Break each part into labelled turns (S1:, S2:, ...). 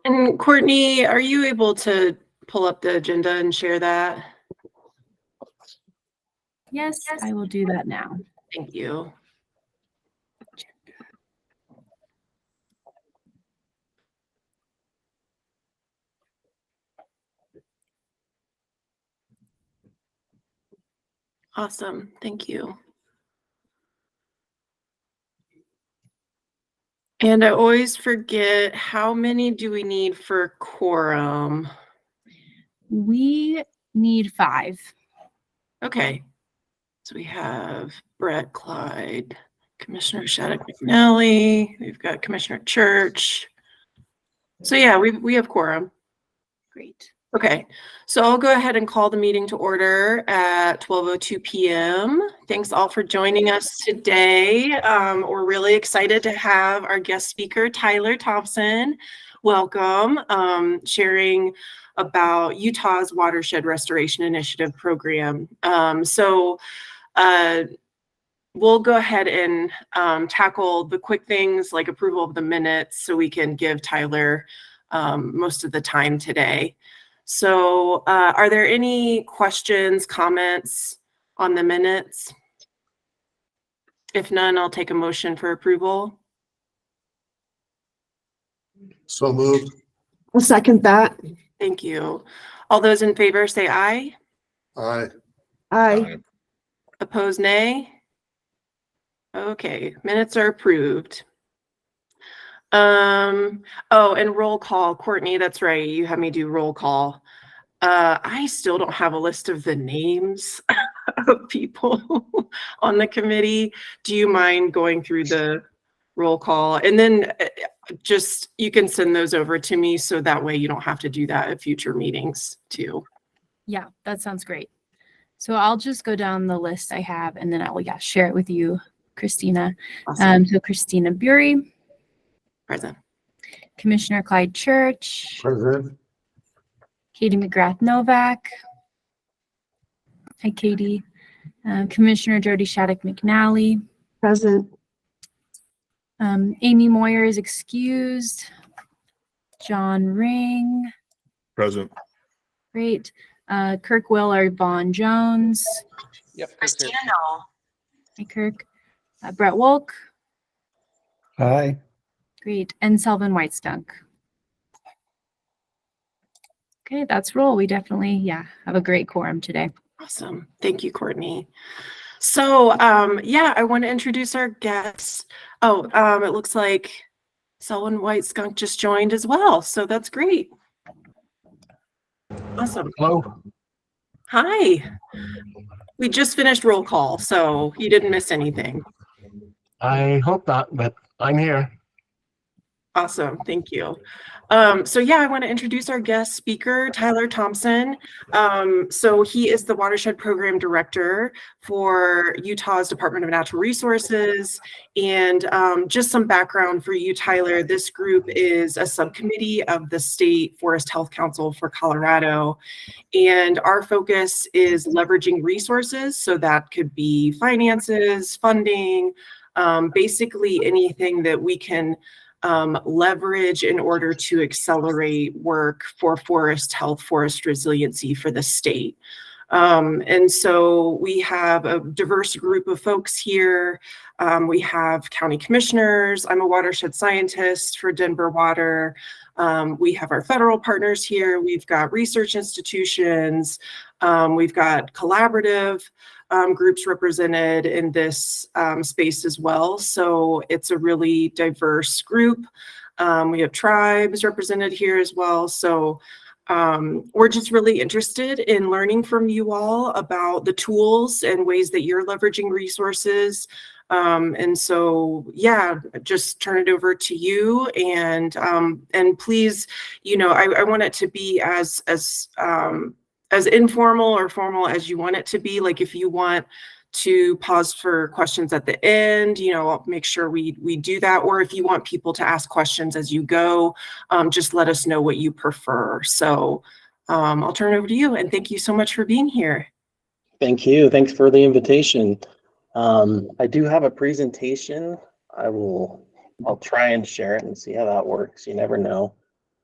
S1: And Courtney, are you able to pull up the agenda and share that?
S2: Yes, I will do that now.
S1: Thank you. Awesome. Thank you. And I always forget, how many do we need for quorum?
S2: We need 5.
S1: Okay. So we have Brett, Clyde, Commissioner Shattuck McNally. We've got Commissioner Church. So yeah, we have quorum.
S2: Great.
S1: Okay, so I'll go ahead and call the meeting to order at 12:02 p.m. Thanks all for joining us today. We're really excited to have our guest speaker, Tyler Thompson. Welcome, sharing about Utah's Watershed Restoration Initiative program. We'll go ahead and tackle the quick things like approval of the minutes so we can give Tyler most of the time today. So are there any questions, comments on the minutes? If none, I'll take a motion for approval.
S3: So moved.
S4: I'll second that.
S1: Thank you. All those in favor say aye.
S3: Aye.
S4: Aye.
S1: Opposed, nay. Okay, minutes are approved. Oh, and roll call. Courtney, that's right. You had me do roll call. I still don't have a list of the names of people on the committee. Do you mind going through the roll call? And then just, you can send those over to me so that way you don't have to do that at future meetings too.
S2: Yeah, that sounds great. So I'll just go down the list I have and then I will share it with you, Christina.
S1: Awesome.
S2: So Christina Bury,
S1: Present.
S2: Commissioner Clyde Church,
S3: Present.
S2: Katie McGrath Novak. Hi, Katie. Commissioner Jody Shattuck McNally.
S4: Present.
S2: Amy Moyer is excused. John Ring.
S5: Present.
S2: Great. Kirk Willer, Vaughn Jones.
S5: Yep.
S1: Christina,
S2: Hi, Kirk. Brett Wolk.
S6: Aye.
S2: Great. And Selvin Whitestunk. Okay, that's roll. We definitely, have a great quorum today.
S1: awesome. Thank you, Courtney. So, I want to introduce our guests. Oh, it looks like Selwyn White Skunk just joined as well. So that's great. Awesome.
S6: Hello.
S1: Hi. We just finished roll call, so you didn't miss anything.
S6: I hope not, but I'm here.
S1: Awesome. Thank you. I want to introduce our guest speaker, Tyler Thompson. So he is the Watershed Program Director for Utah's Department of Natural Resources. And just some background for you, Tyler, this group is a subcommittee of the State Forest Health Council for Colorado. And our focus is leveraging resources. So that could be finances, funding, basically anything that we can leverage in order to accelerate work for forest health, forest resiliency for the state. And so we have a diverse group of folks here. We have county commissioners. I'm a watershed scientist for Denver Water. We have our federal partners here. We've got research institutions. We've got collaborative groups represented in this space as well. So it's a really diverse group. We have tribes represented here as well. So we're just really interested in learning from you all about the tools and ways that you're leveraging resources. Just turn it over to you, and please, I want it to be as informal or formal as you want it to be. Like if you want to pause for questions at the end, I'll make sure we do that. Or if you want people to ask questions as you go, just let us know what you prefer. So I'll turn it over to you, and thank you so much for being here.
S7: Thank you. Thanks for the invitation. I do have a presentation. I'll try and share it and see how that works. You never know.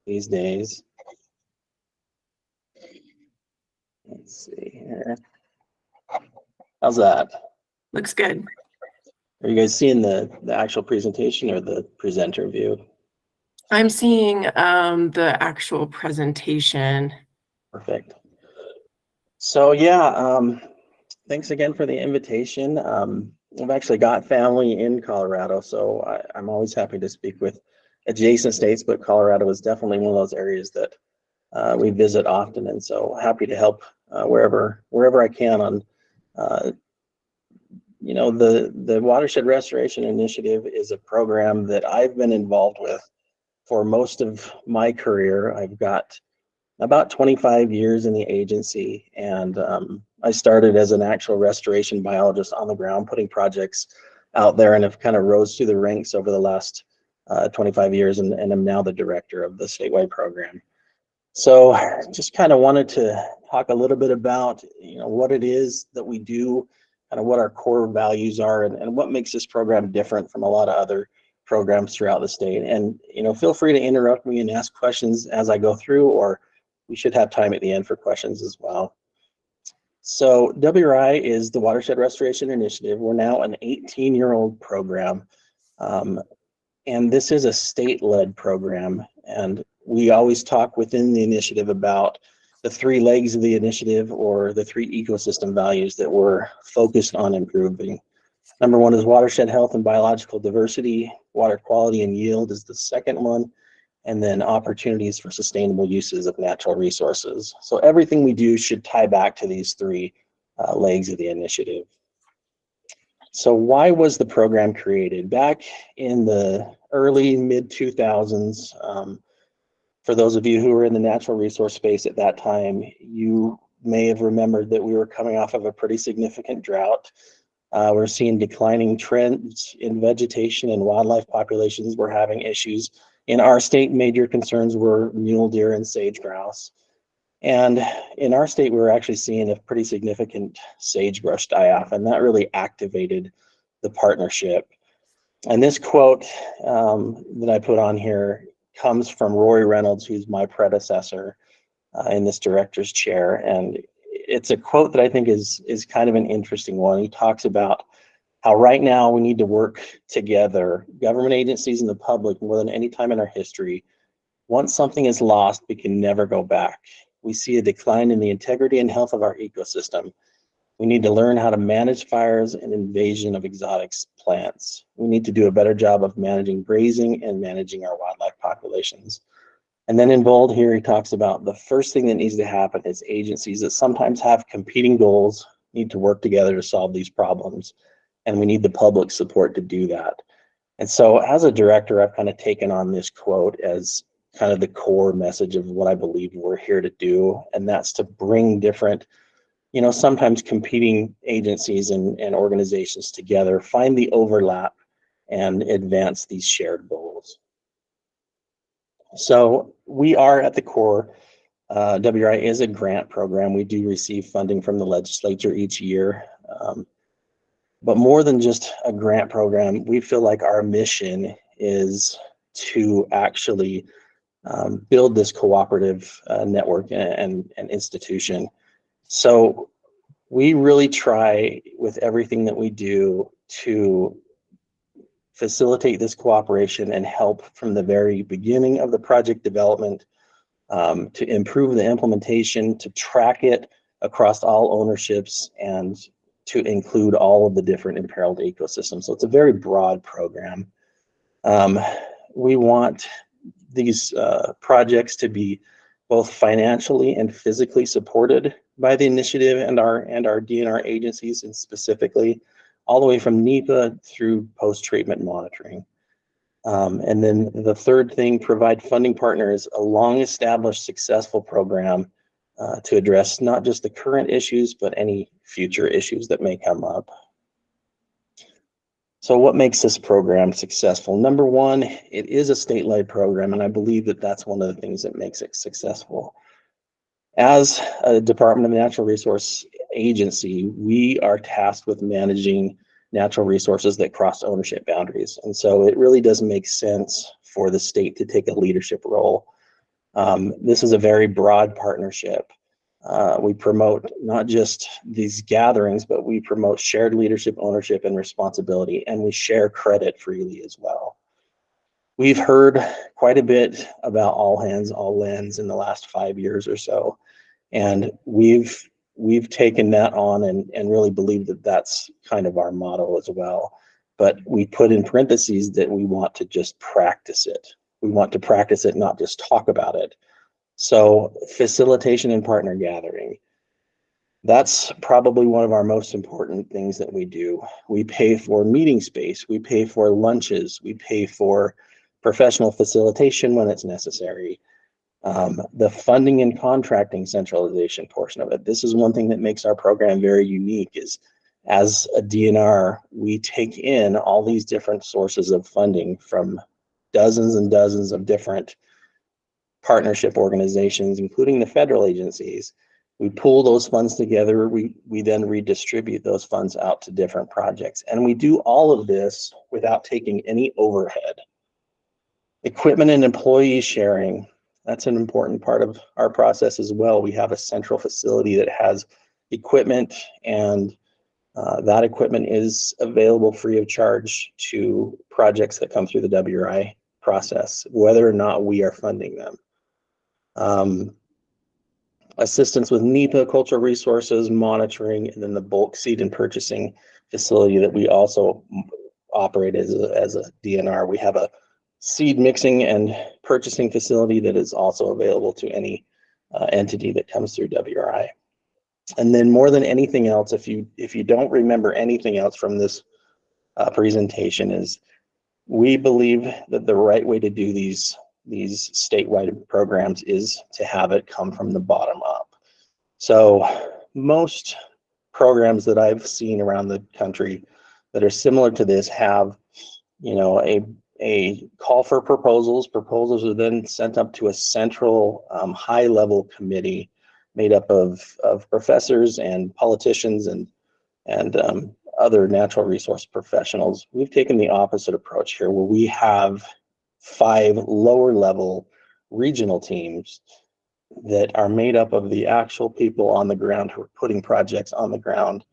S7: these days. Let's see here. How's that?
S1: Looks good.
S7: Are you guys seeing the actual presentation or the presenter view?
S1: I'm seeing the actual presentation.
S7: Perfect. So yeah, thanks again for the invitation. I've actually got family in Colorado, so I'm always happy to speak with adjacent states, but Colorado is definitely one of those areas that we visit often, and so happy to help wherever I can on the Watershed Restoration Initiative is a program that I've been involved with for most of my career. I've got about 25 years in the agency, and I started as an actual restoration biologist on the ground, putting projects out there, and have kind of rose through the ranks over the last 25 years, and I'm now the director of the statewide program. So just kind of wanted to talk a little bit about what it is that we do, kind of what our core values are, and what makes this program different from a lot of other programs throughout the state. And feel free to interrupt me and ask questions as I go through, or we should have time at the end for questions as well. So WRI is the Watershed Restoration Initiative. We're now an 18-year-old program, and this is a state-led program. And we always talk within the initiative about the 3 legs of the initiative, or the 3 ecosystem values that we're focused on improving. Number 1 is watershed health and biological diversity. Water quality and yield is the second one. And then opportunities for sustainable uses of natural resources. So everything we do should tie back to these 3 legs of the initiative. So why was the program created? Back in the early mid-2000s, for those of you who were in the natural resource space at that time, you may have remembered that we were coming off of a pretty significant drought. We're seeing declining trends in vegetation and wildlife populations. We're having issues. In our state, major concerns were mule deer and sage grouse. And in our state, we were actually seeing a pretty significant sagebrush die-off, and that really activated the partnership. And this quote that I put on here comes from Rory Reynolds, who's my predecessor in this director's chair. And it's a quote that I think is kind of an interesting one. He talks about how right now we need to work together, government agencies and the public, more than any time in our history. Once something is lost, we can never go back. We see a decline in the integrity and health of our ecosystem. We need to learn how to manage fires and invasion of exotic plants. We need to do a better job of managing grazing and managing our wildlife populations. And then in bold here, he talks about the first thing that needs to happen is agencies that sometimes have competing goals need to work together to solve these problems. And we need the public support to do that. And so as a director, I've kind of taken on this quote as kind of the core message of what I believe we're here to do. And that's to bring different, sometimes competing agencies and organizations together, find the overlap, and advance these shared goals. So we are at the core. WRI is a grant program. We do receive funding from the legislature each year. But more than just a grant program, we feel like our mission is to actually build this cooperative network and institution. So we really try with everything that we do to facilitate this cooperation and help from the very beginning of the project development, to improve the implementation, to track it across all ownerships, and to include all of the different imperiled ecosystems. So it's a very broad program. We want these projects to be both financially and physically supported by the initiative and our DNR agencies, and specifically all the way from NEPA through post-treatment monitoring. And then the third thing, provide funding partners a long-established successful program to address not just the current issues, but any future issues that may come up. So what makes this program successful? Number 1, it is a state-led program, and I believe that that's one of the things that makes it successful. As a Department of Natural Resource agency, we are tasked with managing natural resources that cross ownership boundaries. And so it really does make sense for the state to take a leadership role. This is a very broad partnership. We promote not just these gatherings, but we promote shared leadership, ownership, and responsibility, and we share credit freely as well. We've heard quite a bit about all hands, all lands in the last 5 years or so, and we've taken that on and really believe that that's kind of our motto as well. But we put in parentheses that we want to just practice it. We want to practice it, not just talk about it. So facilitation and partner gathering, that's probably one of our most important things that we do. We pay for meeting space, we pay for lunches, we pay for professional facilitation when it's necessary. The funding and contracting centralization portion of it. This is one thing that makes our program very unique is as a DNR, we take in all these different sources of funding from dozens and dozens of different partnership organizations, including the federal agencies. We pool those funds together. We then redistribute those funds out to different projects. And we do all of this without taking any overhead. Equipment and employee sharing, that's an important part of our process as well. We have a central facility that has equipment, and that equipment is available free of charge to projects that come through the WRI process, whether or not we are funding them. Assistance with NEPA, cultural resources, monitoring, and then the bulk seed and purchasing facility that we also operate as a DNR. We have a seed mixing and purchasing facility that is also available to any entity that comes through WRI. And then more than anything else, if you don't remember anything else from this presentation, is we believe that the right way to do these statewide programs is to have it come from the bottom up. So most programs that I've seen around the country that are similar to this have, you know, a call for proposals. Proposals are then sent up to a central high-level committee made up of professors and politicians and other natural resource professionals. We've taken the opposite approach here, where we have 5 lower level regional teams that are made up of the actual people on the ground who are putting projects on the ground.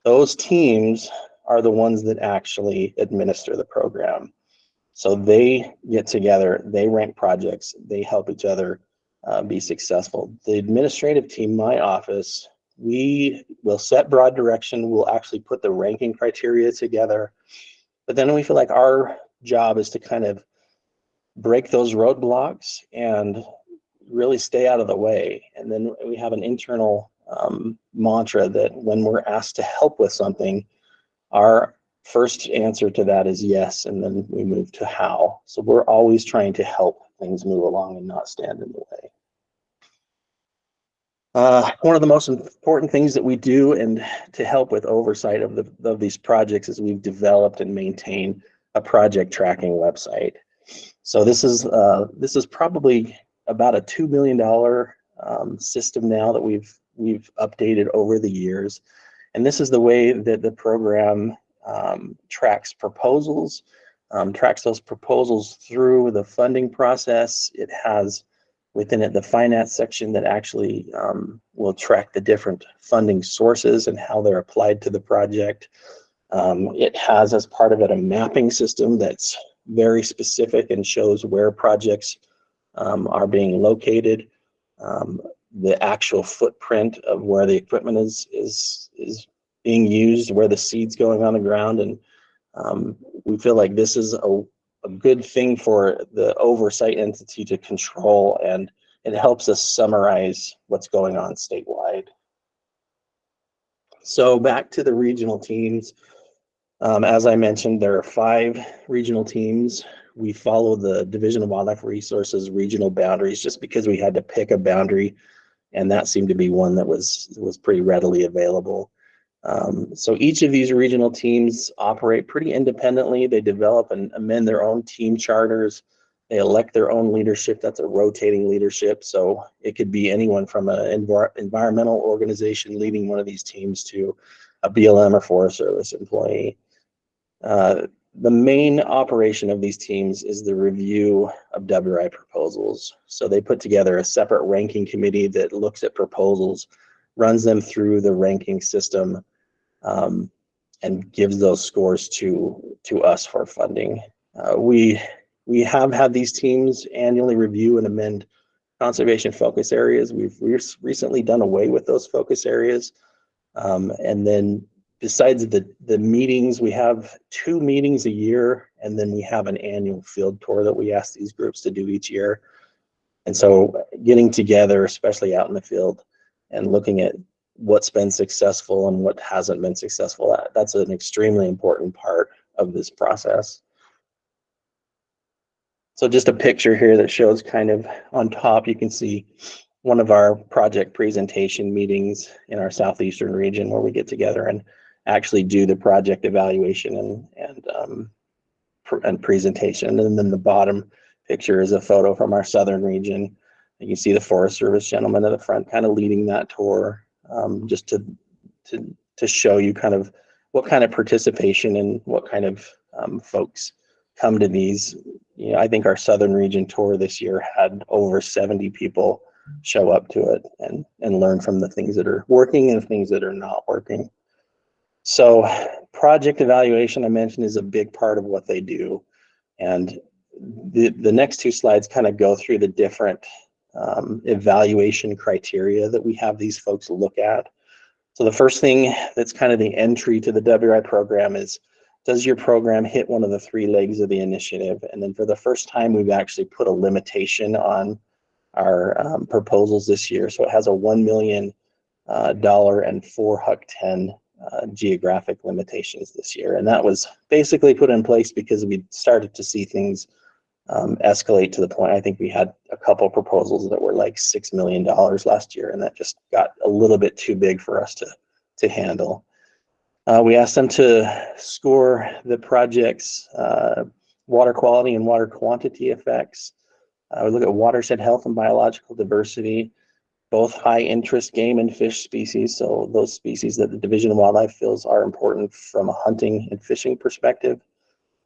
S7: Those teams are the ones that actually administer the program. So they get together, they rank projects, they help each other be successful. The administrative team, my office, we will set broad direction. We'll actually put the ranking criteria together. But then we feel like our job is to kind of break those roadblocks and really stay out of the way. And then we have an internal mantra that when we're asked to help with something, our first answer to that is yes, and then we move to how. So we're always trying to help things move along and not stand in the way. One of the most important things that we do and to help with oversight of these projects is we've developed and maintained a project tracking website. So this is probably about a $2 million system now that we've updated over the years. And this is the way that the program tracks proposals, tracks those proposals through the funding process. It has within it the finance section that actually will track the different funding sources and how they're applied to the project. It has as part of it a mapping system that's very specific and shows where projects are being located, the actual footprint of where the equipment is being used, where the seed's going on the ground. And we feel like this is a good thing for the oversight entity to control, and it helps us summarize what's going on statewide. So back to the regional teams. As I mentioned, there are 5 regional teams. We follow the Division of Wildlife Resources regional boundaries just because we had to pick a boundary, and that seemed to be one that was pretty readily available. So each of these regional teams operate pretty independently. They develop and amend their own team charters. They elect their own leadership. That's a rotating leadership. So it could be anyone from an environmental organization leading one of these teams to a BLM or Forest Service employee. The main operation of these teams is the review of WRI proposals. So they put together a separate ranking committee that looks at proposals, runs them through the ranking system, and gives those scores to us for funding. We have had these teams annually review and amend conservation focus areas. We've recently done away with those focus areas. And then besides the meetings, we have 2 meetings a year, and then we have an annual field tour that we ask these groups to do each year. And so getting together, especially out in the field, and looking at what's been successful and what hasn't been successful, that's an extremely important part of this process. So just a picture here that shows kind of on top, you can see one of our project presentation meetings in our southeastern region where we get together and actually do the project evaluation and presentation. And then the bottom picture is a photo from our southern region. You can see the Forest Service gentleman at the front kind of leading that tour, just to show you kind of what kind of participation and what kind of folks come to these. You know, I think our southern region tour this year had over 70 people show up to it and learn from the things that are working and things that are not working. So project evaluation, I mentioned, is a big part of what they do. And the next 2 slides kind of go through the different evaluation criteria that we have these folks look at. So the first thing that's kind of the entry to the WRI program is, does your program hit one of the 3 legs of the initiative? And then for the first time, we've actually put a limitation on our proposals this year. So it has a $1 million and 4 HUC-10 geographic limitations this year. And that was basically put in place because we started to see things escalate to the point. I think we had a couple proposals that were like $6 million last year, and that just got a little bit too big for us to handle. We asked them to score the project's water quality and water quantity effects. We look at watershed health and biological diversity, both high interest game and fish species. So those species that the Division of Wildlife feels are important from a hunting and fishing perspective.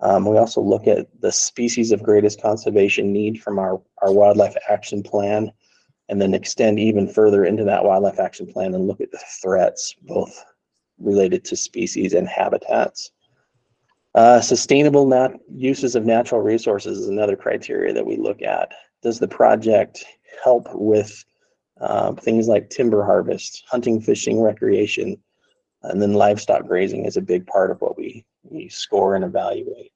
S7: We also look at the species of greatest conservation need from our wildlife action plan, and then extend even further into that wildlife action plan and look at the threats, both related to species and habitats. Sustainable uses of natural resources is another criteria that we look at. Does the project help with things like timber harvest, hunting, fishing, recreation, and then livestock grazing is a big part of what we score and evaluate.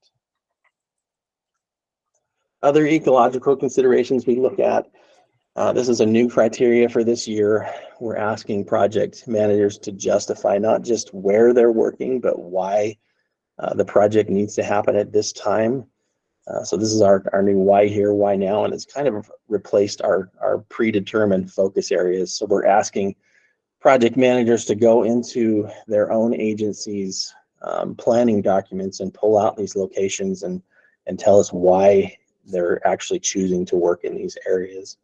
S7: Other ecological considerations we look at. This is a new criteria for this year. We're asking project managers to justify not just where they're working, but why the project needs to happen at this time. So this is our new why here, why now, and it's kind of replaced our predetermined focus areas. So we're asking project managers to go into their own agency's planning documents and pull out these locations and tell us why they're actually choosing to work in these areas.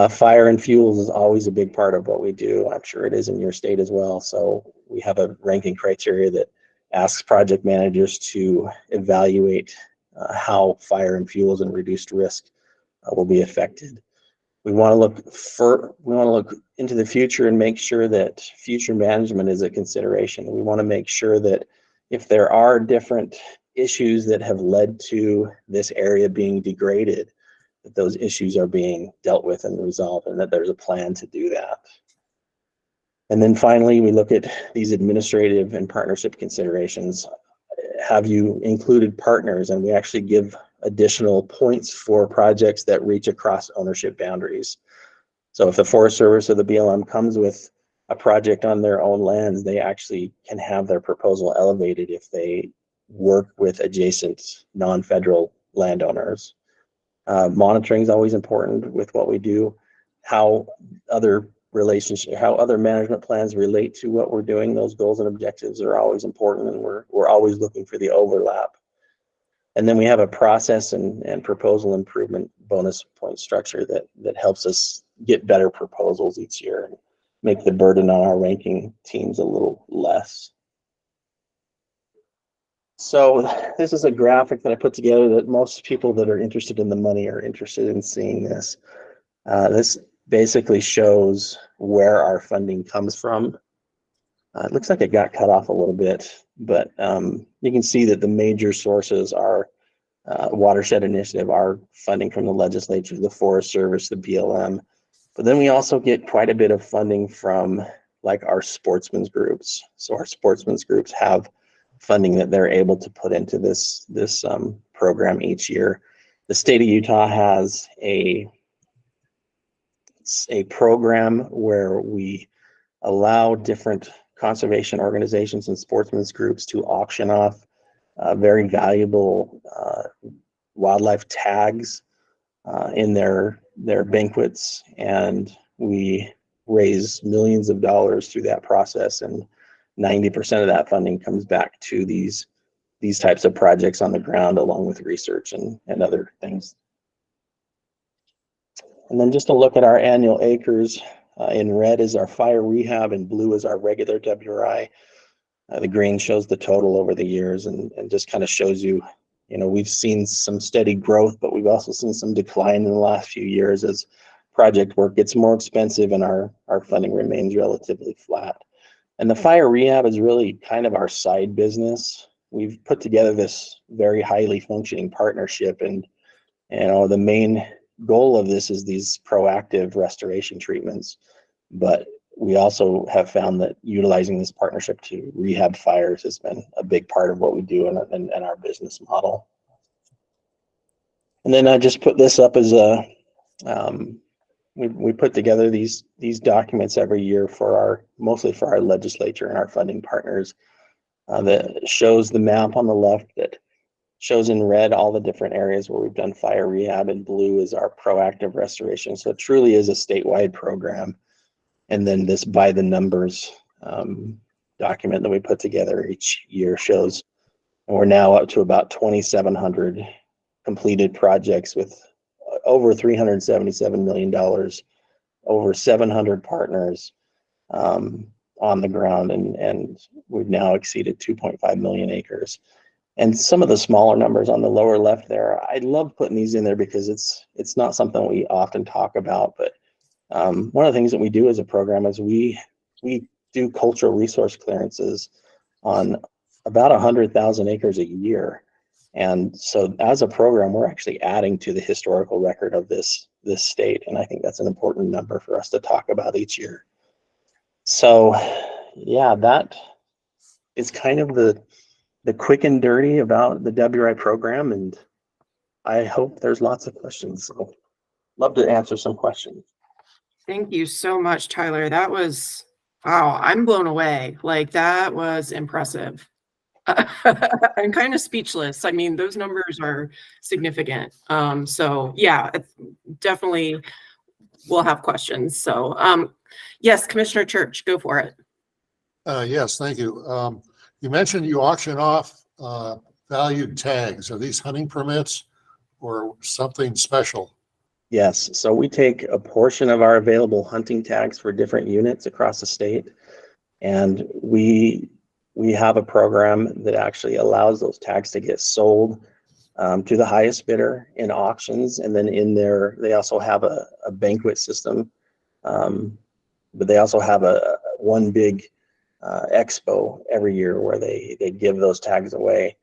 S7: Fire and fuels is always a big part of what we do. I'm sure it is in your state as well. So we have a ranking criteria that asks project managers to evaluate how fire and fuels and reduced risk will be affected. We want to look into the future and make sure that future management is a consideration. We want to make sure that if there are different issues that have led to this area being degraded, that those issues are being dealt with and resolved, and that there's a plan to do that. And then finally, we look at these administrative and partnership considerations. Have you included partners? And we actually give additional points for projects that reach across ownership boundaries. So if the Forest Service or the BLM comes with a project on their own lands, they actually can have their proposal elevated if they work with adjacent non-federal landowners. Monitoring is always important with what we do. How other management plans relate to what we're doing, those goals and objectives are always important, and we're always looking for the overlap. And then we have a process and proposal improvement bonus point structure that helps us get better proposals each year and make the burden on our ranking teams a little less. So this is a graphic that I put together that most people that are interested in the money are interested in seeing this. This basically shows where our funding comes from. It looks like it got cut off a little bit, but you can see that the major sources are Watershed Initiative, our funding from the legislature, the Forest Service, the BLM. But then we also get quite a bit of funding from like our sportsmen's groups. So our sportsmen's groups have funding that they're able to put into this program each year. The state of Utah has a program where we allow different conservation organizations and sportsmen's groups to auction off very valuable wildlife tags in their banquets, and we raise millions of dollars through that process, and 90% of that funding comes back to these types of projects on the ground, along with research and other things. And then just to look at our annual acres, in red is our fire rehab, and blue is our regular WRI. The green shows the total over the years, and just kind of shows you, we've seen some steady growth, but we've also seen some decline in the last few years as project work gets more expensive and our funding remains relatively flat. And the fire rehab is really kind of our side business. We've put together this very highly functioning partnership, and the main goal of this is these proactive restoration treatments. But we also have found that utilizing this partnership to rehab fires has been a big part of what we do in our business model. And then I just put this up as we put together these documents every year mostly for our legislature and our funding partners, that shows the map on the left that shows in red all the different areas where we've done fire rehab, and blue is our proactive restoration. So it truly is a statewide program. And then this by the numbers document that we put together each year shows, and we're now up to about 2,700 completed projects with over $377 million, over 700 partners on the ground, and we've now exceeded 2.5 million acres. And some of the smaller numbers on the lower left there, I love putting these in there because it's not something we often talk about, but one of the things that we do as a program is we do cultural resource clearances on about 100,000 acres a year. And so as a program, we're actually adding to the historical record of this state. And I think that's an important number for us to talk about each year. So yeah, that is kind of the quick and dirty about the WRI program. And I hope there's lots of questions. So love to answer some questions.
S1: Thank you so much, Tyler. That was, wow, I'm blown away. Like, that was impressive. I'm kind of speechless. I mean, those numbers are significant. So yeah, definitely we'll have questions. So yes, Commissioner Church, go for it.
S3: Yes, thank you. You mentioned you auction off valued tags. Are these hunting permits or something special?
S7: Yes, so we take a portion of our available hunting tags for different units across the state, and we have a program that actually allows those tags to get sold to the highest bidder in auctions. And then in there, they also have a banquet system, but they also have one big expo every year where they give those tags away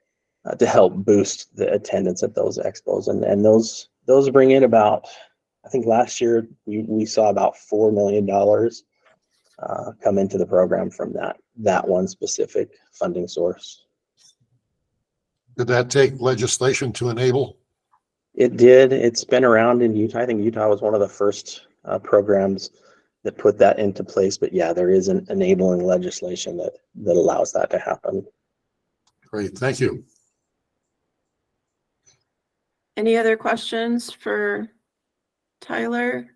S7: to help boost the attendance at those expos. And those bring in about, I think last year we saw about $4 million come into the program from that one specific funding source.
S3: Did that take legislation to enable?
S7: It did. It's been around in Utah. I think Utah was one of the first programs that put that into place. But yeah, there is an enabling legislation that allows that to happen.
S3: Great, thank you.
S1: Any other questions for Tyler?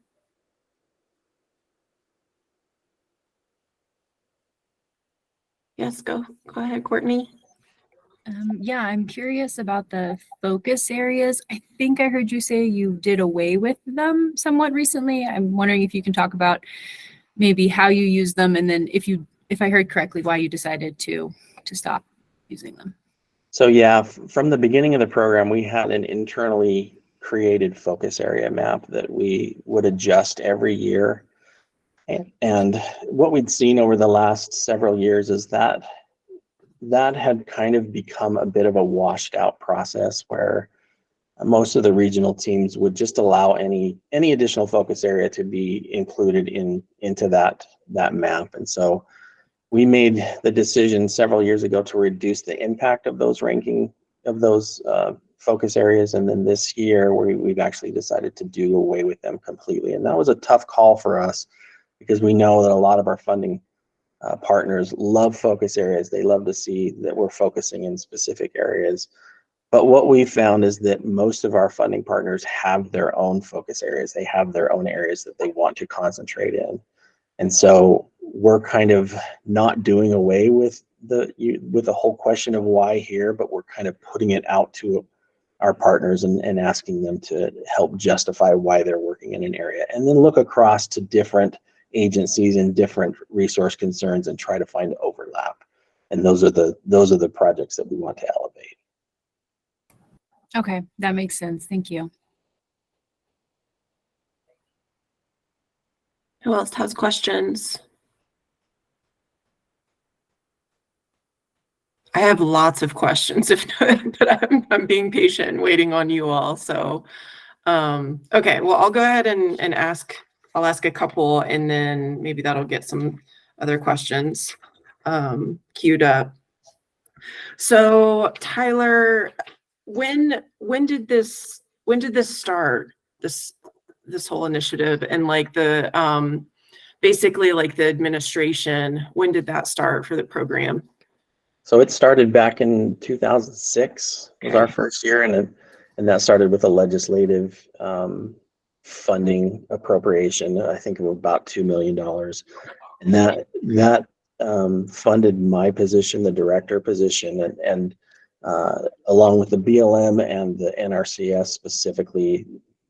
S1: Yes, go ahead, Courtney.
S2: Yeah, I'm curious about the focus areas. I think I heard you say you did away with them somewhat recently. I'm wondering if you can talk about maybe how you use them, and then if I heard correctly, why you decided to stop using them.
S7: So yeah, from the beginning of the program, we had an internally created focus area map that we would adjust every year. And what we'd seen over the last several years is that had kind of become a bit of a washed out process where most of the regional teams would just allow any additional focus area to be included into that map. And so we made the decision several years ago to reduce the impact of those focus areas. And then this year we've actually decided to do away with them completely. And that was a tough call for us because we know that a lot of our funding partners love focus areas. They love to see that we're focusing in specific areas. But what we found is that most of our funding partners have their own focus areas. They have their own areas that they want to concentrate in. And so we're kind of not doing away with the whole question of why here, but we're kind of putting it out to our partners and asking them to help justify why they're working in an area, and then look across to different agencies and different resource concerns and try to find overlap. And those are the projects that we want to elevate.
S2: Okay, that makes sense. Thank you.
S1: Who else has questions? I have lots of questions, but I'm being patient and waiting on you all. So, okay, well, I'll go ahead and ask. I'll ask a couple, and then maybe that'll get some other questions queued up. So, Tyler, when did this start? This whole initiative and like the basically like the administration, when did that start for the program?
S7: So it started back in 2006 was our first year, and that started with a legislative funding appropriation, I think of about $2 million. And that funded my position, the director position, and along with the BLM and the NRCS specifically,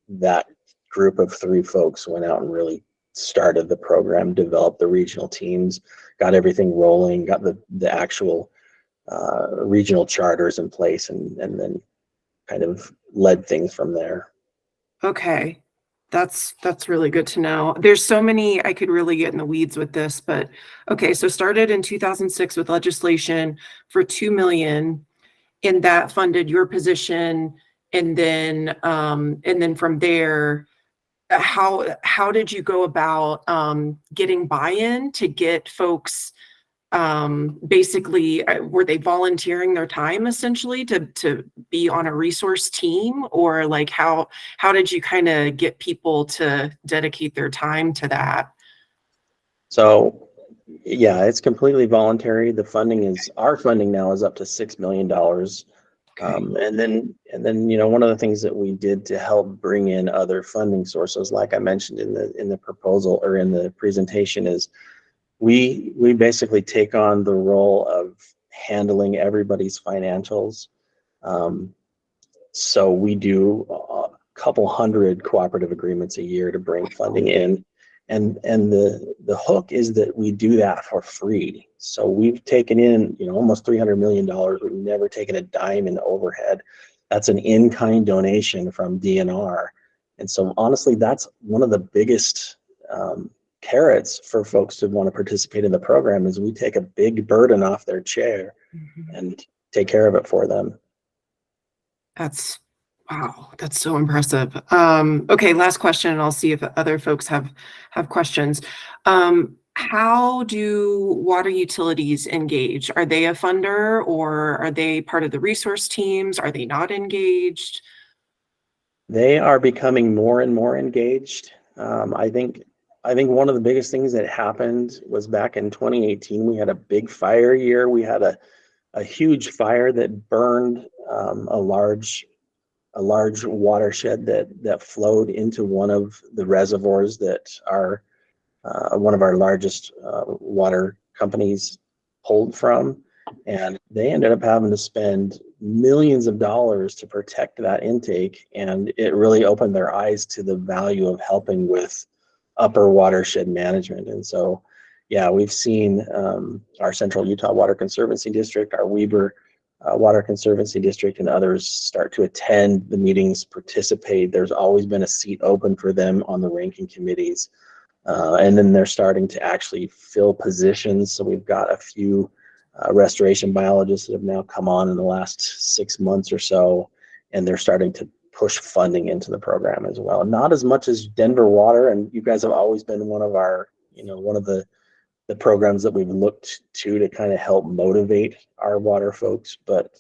S7: that group of 3 folks went out and really started the program, developed the regional teams, got everything rolling, got the actual regional charters in place, and then kind of led things from there.
S1: Okay, that's really good to know. There's so many, I could really get in the weeds with this, but okay, so started in 2006 with legislation for $2 million, and that funded your position, and then from there, how did you go about getting buy-in to get folks basically, were they volunteering their time essentially to be on a resource team, or like how did you kind of get people to dedicate their time to that?
S7: So yeah, it's completely voluntary. Our funding now is up to $6 million. And then, you know, one of the things that we did to help bring in other funding sources, like I mentioned in the proposal or in the presentation, is we basically take on the role of handling everybody's financials. So we do a couple hundred cooperative agreements a year to bring funding in. And the hook is that we do that for free. So we've taken in, you know, almost $300 million. We've never taken a dime in overhead. That's an in-kind donation from DNR. And so honestly, that's one of the biggest carrots for folks to want to participate in the program, is we take a big burden off their chair and take care of it for them.
S1: Wow, that's so impressive. Okay, last question, and I'll see if other folks have questions. How do water utilities engage? Are they a funder, or are they part of the resource teams? Are they not engaged?
S7: They are becoming more and more engaged. I think one of the biggest things that happened was back in 2018, we had a big fire year. We had a huge fire that burned a large watershed that flowed into one of the reservoirs that are one of our largest water companies pulled from. And they ended up having to spend millions of dollars to protect that intake. And it really opened their eyes to the value of helping with upper watershed management. And so, yeah, we've seen our Central Utah Water Conservancy District, our Weber Water Conservancy District and others start to attend the meetings, participate. There's always been a seat open for them on the ranking committees. And then they're starting to actually fill positions. So we've got a few restoration biologists that have now come on in the last 6 months or so, and they're starting to push funding into the program as well. Not as much as Denver Water, and you guys have always been one of our, one of the programs that we've looked to kind of help motivate our water folks, but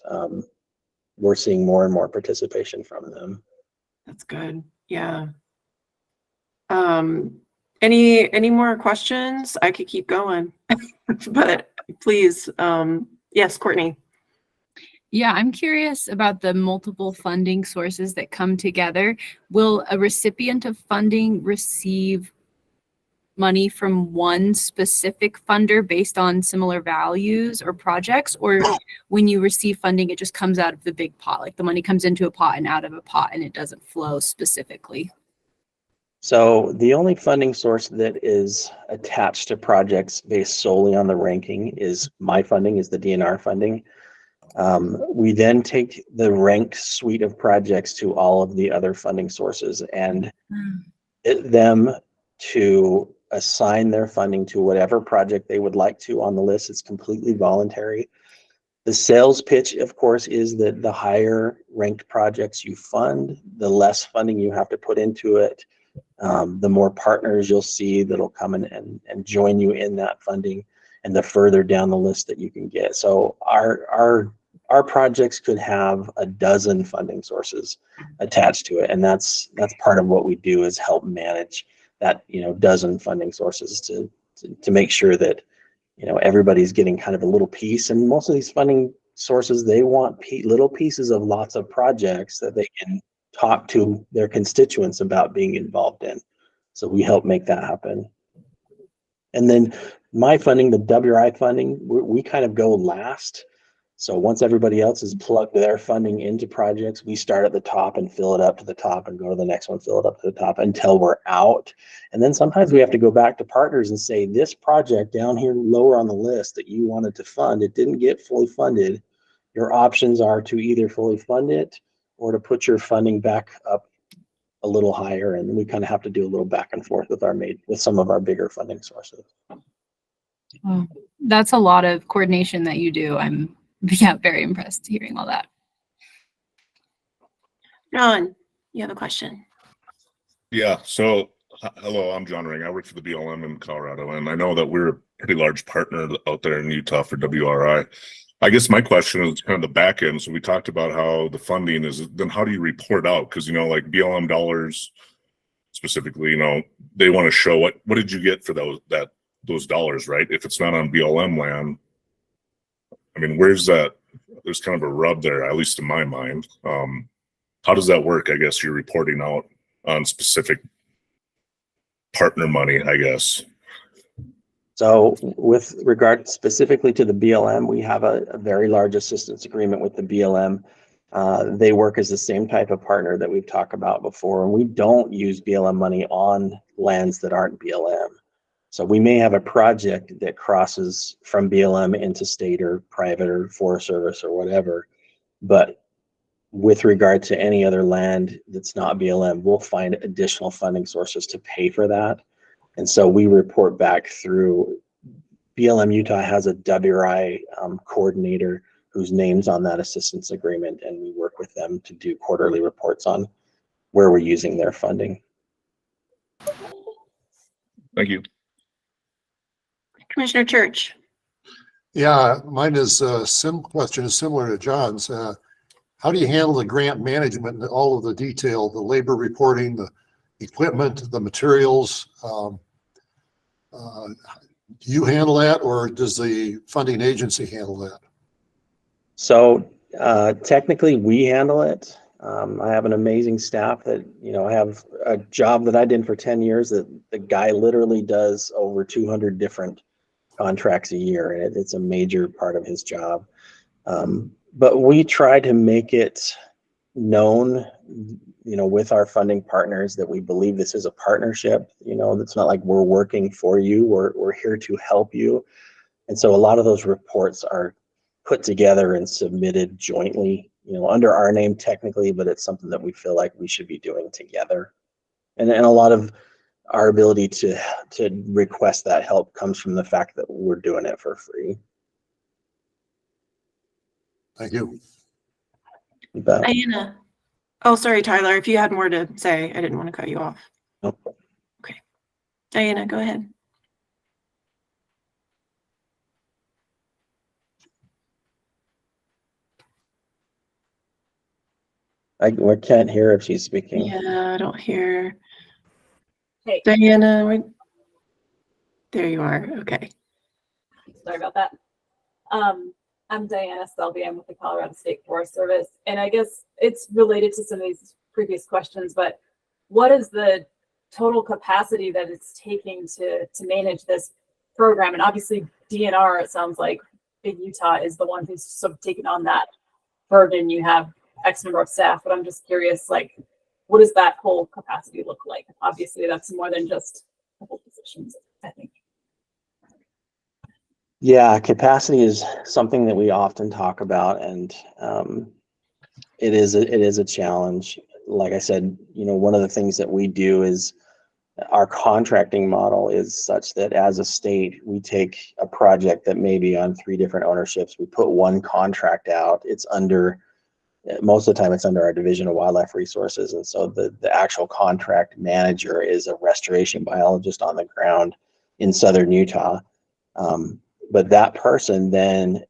S7: we're seeing more and more participation from them.
S1: That's good. Yeah. Any more questions? I could keep going, but please, yes, Courtney.
S2: Yeah, I'm curious about the multiple funding sources that come together. Will a recipient of funding receive money from one specific funder based on similar values or projects? Or when you receive funding, it just comes out of the big pot, like the money comes into a pot and out of a pot and it doesn't flow specifically?
S7: So the only funding source that is attached to projects based solely on the ranking is my funding, is the DNR funding. We then take the ranked suite of projects to all of the other funding sources and get them to assign their funding to whatever project they would like to on the list. It's completely voluntary. The sales pitch, of course, is that the higher ranked projects you fund, the less funding you have to put into it. The more partners you'll see that'll come in and join you in that funding, and the further down the list that you can get. So our projects could have a dozen funding sources attached to it, and that's part of what we do, is help manage that dozen funding sources to make sure that everybody's getting kind of a little piece. And most of these funding sources, they want little pieces of lots of projects that they can talk to their constituents about being involved in. So we help make that happen. And then my funding, the WRI funding, we kind of go last. So once everybody else has plugged their funding into projects, we start at the top and fill it up to the top and go to the next one, fill it up to the top until we're out. And then sometimes we have to go back to partners and say, this project down here lower on the list that you wanted to fund, it didn't get fully funded. Your options are to either fully fund it or to put your funding back up a little higher. And we kind of have to do a little back and forth with some of our bigger funding sources.
S2: Oh, that's a lot of coordination that you do. I'm very impressed hearing all that.
S1: John, you have a question?
S5: Yeah. So, hello, I'm John Ring. I work for the BLM in Colorado, and I know that we're a pretty large partner out there in Utah for WRI. I guess my question is kind of the back end. So we talked about how the funding is, then how do you report out? Because, like BLM dollars specifically, they want to show what did you get for those dollars, right? If it's not on BLM land, I mean, where's that? There's kind of a rub there, at least in my mind. How does that work? I guess you're reporting out on specific partner money, I guess.
S7: So with regard specifically to the BLM, we have a very large assistance agreement with the BLM. They work as the same type of partner that we've talked about before, and we don't use BLM money on lands that aren't BLM. So we may have a project that crosses from BLM into state or private or Forest Service or whatever, but with regard to any other land that's not BLM, we'll find additional funding sources to pay for that. And so we report back through BLM Utah has a WRI coordinator whose name's on that assistance agreement, and we work with them to do quarterly reports on where we're using their funding.
S5: Thank you.
S1: Commissioner Church.
S3: Yeah, mine is question is similar to John's. How do you handle the grant management and all of the detail, the labor reporting, the equipment, the materials? Do you handle that, or does the funding agency handle that?
S7: So technically we handle it. I have an amazing staff that, I have a job that I did for 10 years that the guy literally does over 200 different contracts a year. And it's a major part of his job. But we try to make it known, with our funding partners that we believe this is a partnership. It's not like we're working for you. We're here to help you. And so a lot of those reports are put together and submitted jointly, under our name technically, but it's something that we feel like we should be doing together. And a lot of our ability to request that help comes from the fact that we're doing it for free.
S3: Thank you.
S7: You bet.
S1: Diana. Oh, sorry, Tyler. If you had more to say, I didn't want to cut you off.
S7: Nope.
S1: Okay. Diana, go ahead.
S7: We can't hear if she's speaking.
S1: Yeah, I don't hear.
S8: Hey,
S1: Diana, there you are. Okay.
S8: sorry about that. I'm Diana Selby. I'm with the Colorado State Forest Service. And I guess it's related to some of these previous questions, but what is the total capacity that it's taking to manage this program? And obviously DNR, it sounds like Big Utah is the one who's sort of taken on that burden. You have X number of staff, but I'm just curious, like, what does that whole capacity look like? Obviously that's more than just a couple positions, I think.
S7: Yeah, capacity is something that we often talk about, and it is a challenge. Like I said, one of the things that we do is our contracting model is such that as a state, we take a project that may be on 3 different ownerships. We put one contract out. It's under, most of the time it's under our Division of Wildlife Resources. And so the actual contract manager is a restoration biologist on the ground in southern Utah. But that person then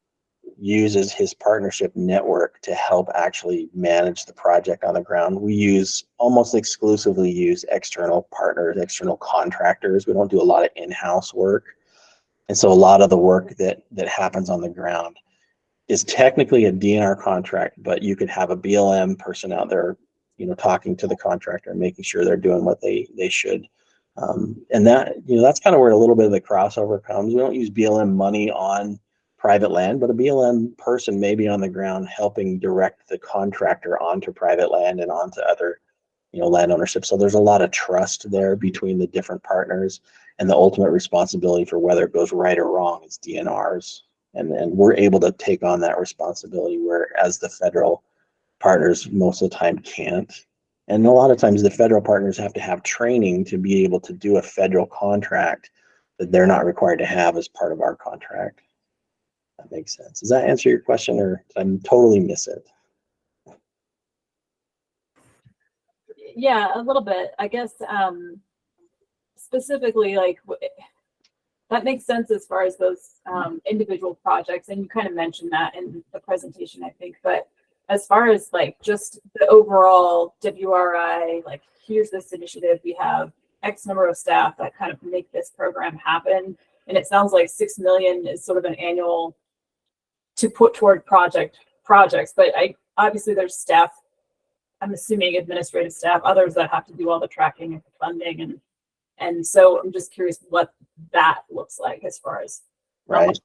S7: uses his partnership network to help actually manage the project on the ground. We almost exclusively use external partners, external contractors. We don't do a lot of in-house work. And so a lot of the work that happens on the ground is technically a DNR contract, but you could have a BLM person out there, talking to the contractor and making sure they're doing what they should. And that, that's kind of where a little bit of the crossover comes. We don't use BLM money on private land, but a BLM person may be on the ground helping direct the contractor onto private land and onto other, land ownership. So there's a lot of trust there between the different partners, and the ultimate responsibility for whether it goes right or wrong is DNR's. And we're able to take on that responsibility, whereas the federal partners most of the time can't. And a lot of times the federal partners have to have training to be able to do a federal contract that they're not required to have as part of our contract. That makes sense. Does that answer your question, or did I totally miss it?
S8: Yeah, a little bit. I guess specifically, like, that makes sense as far as those individual projects, and you kind of mentioned that in the presentation, I think. But as far as like just the overall WRI, like, here's this initiative, we have X number of staff that kind of make this program happen, and it sounds like $6 million is sort of an annual to put toward projects. But obviously there's staff, I'm assuming administrative staff, others that have to do all the tracking and funding, and so I'm just curious what that looks like as far as
S7: Right.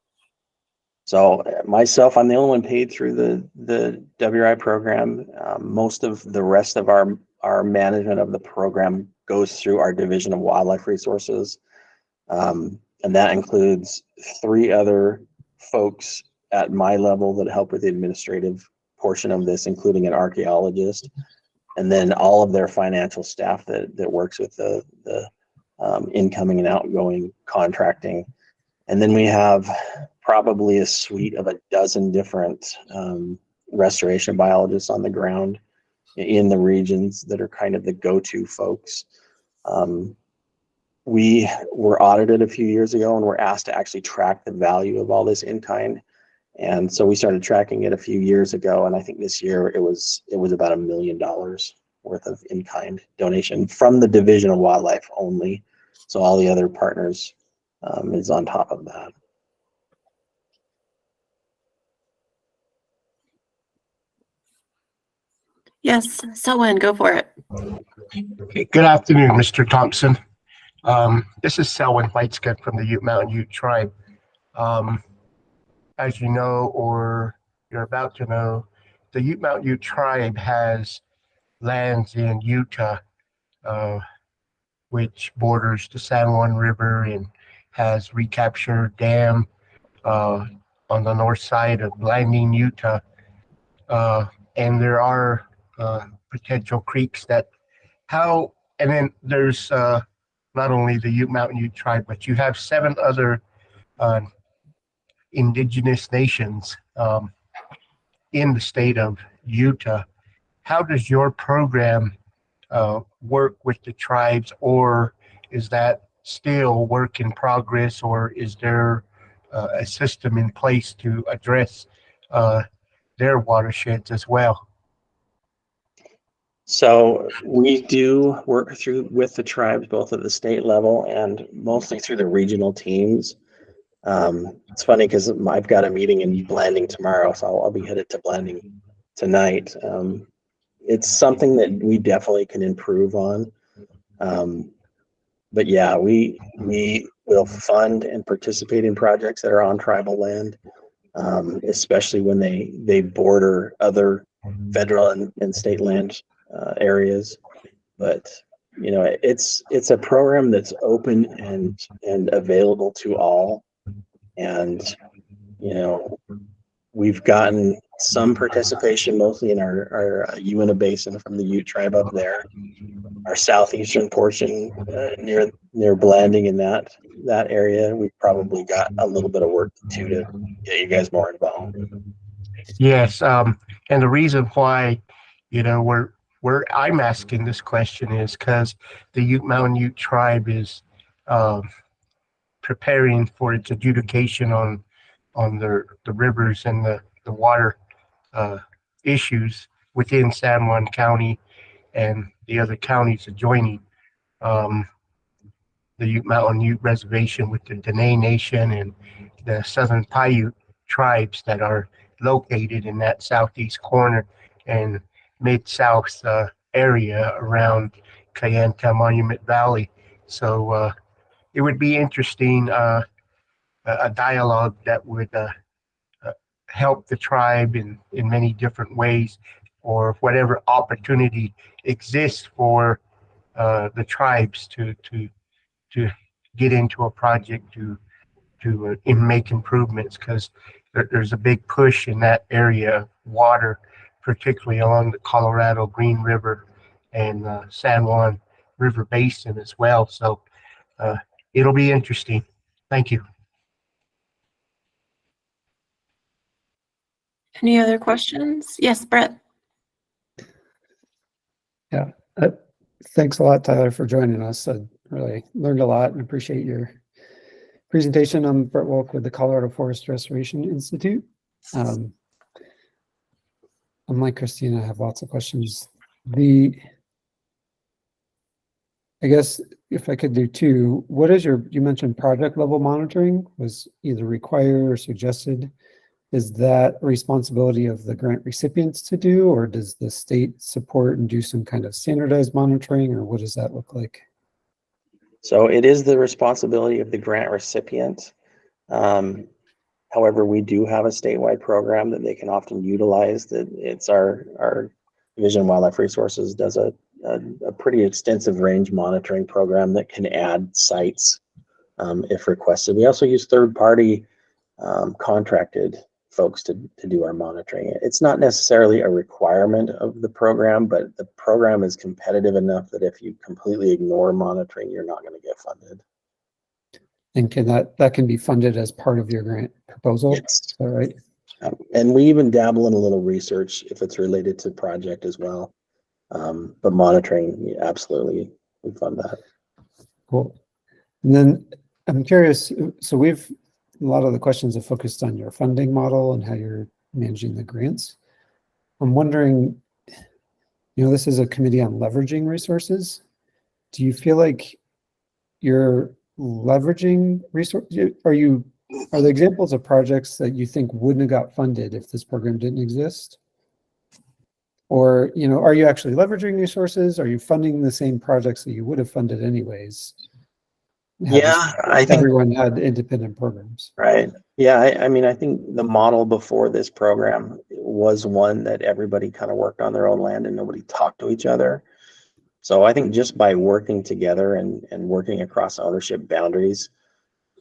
S7: So myself, I'm the only one paid through the WRI program. Most of the rest of our management of the program goes through our Division of Wildlife Resources. And that includes 3 other folks at my level that help with the administrative portion of this, including an archaeologist, and then all of their financial staff that works with the incoming and outgoing contracting. And then we have probably a suite of a dozen different restoration biologists on the ground in the regions that are kind of the go-to folks. We were audited a few years ago and were asked to actually track the value of all this in kind. And so we started tracking it a few years ago. And I think this year it was about $1 million worth of in-kind donation from the Division of Wildlife only. So all the other partners is on top of that.
S1: Yes, Selwyn, go for it.
S6: Okay, good afternoon, Mr. Thompson. This is Selwyn Whiteskin from the Ute Mountain Ute Tribe. As you know, or you're about to know, the Ute Mountain Ute Tribe has lands in Utah, which borders the San Juan River and has recaptured dam, on the north side of Blanding, Utah. And there are potential creeks that and then there's not only the Ute Mountain Ute tribe, but you have 7 other indigenous nations in the state of Utah. How does your program work with the tribes, or is that still work in progress, or is there a system in place to address their watersheds as well?
S7: So we do work with the tribes, both at the state level and mostly through the regional teams. It's funny because I've got a meeting in Blanding tomorrow, so I'll be headed to Blanding tonight. It's something that we definitely can improve on. But yeah, we will fund and participate in projects that are on tribal land, especially when they border other federal and state land areas. But you know, it's a program that's open and available to all. And you know, we've gotten some participation, mostly in our Uinta Basin from the Ute tribe up there, our southeastern portion near Blanding in that area. We've probably got a little bit of work to do to get you guys more involved.
S6: Yes, and the reason why, you know, where I'm asking this question is because the Ute Mountain Ute tribe is preparing for its adjudication on the rivers and the water issues within San Juan County and the other counties adjoining the Ute Mountain Ute Reservation with the Dene Nation and the Southern Paiute tribes that are located in that southeast corner and mid-south area around Kayenta Monument Valley. So it would be interesting, a dialogue that would help the tribe in many different ways, or whatever opportunity exists for the tribes to get into a project to make improvements, because there's a big push in that area of water, particularly along the Colorado Green River and San Juan River Basin as well. So it'll be interesting. Thank you.
S1: Any other questions? Yes, Brett.
S9: Yeah, thanks a lot, Tyler, for joining us. I really learned a lot and appreciate your presentation. I'm Brett Wolk with the Colorado Forest Restoration Institute. Unlike Christine, I have lots of questions. I guess if I could do 2, what is you mentioned project level monitoring was either required or suggested. Is that a responsibility of the grant recipients to do, or does the state support and do some kind of standardized monitoring, or what does that look like?
S7: So it is the responsibility of the grant recipient. However, we do have a statewide program that they can often utilize. That it's our Division of Wildlife Resources does a pretty extensive range monitoring program that can add sites if requested. We also use third-party contracted folks to do our monitoring. It's not necessarily a requirement of the program, but the program is competitive enough that if you completely ignore monitoring, you're not going to get funded.
S9: And can that can be funded as part of your grant proposal?
S7: Yes.
S9: Is that right?
S7: And we even dabble in a little research if it's related to project as well. But monitoring, absolutely, we fund that.
S9: Cool. And then I'm curious, so a lot of the questions have focused on your funding model and how you're managing the grants. I'm wondering, this is a committee on leveraging resources. Do you feel like you're leveraging resources? Are the examples of projects that you think wouldn't have got funded if this program didn't exist? Or, are you actually leveraging resources? Are you funding the same projects that you would have funded anyways?
S7: Yeah, I think
S9: everyone had independent programs.
S7: Right. Yeah, I think the model before this program was one that everybody kind of worked on their own land and nobody talked to each other. So I think just by working together and working across ownership boundaries,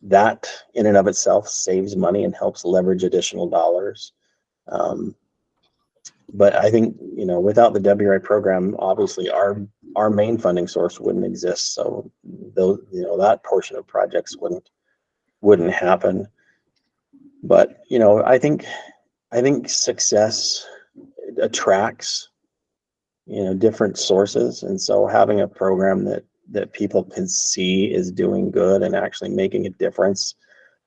S7: that in and of itself saves money and helps leverage additional dollars. But I think, without the WRI program, obviously our main funding source wouldn't exist. So those, that portion of projects wouldn't happen. But, I think success attracts, different sources. And so having a program that people can see is doing good and actually making a difference,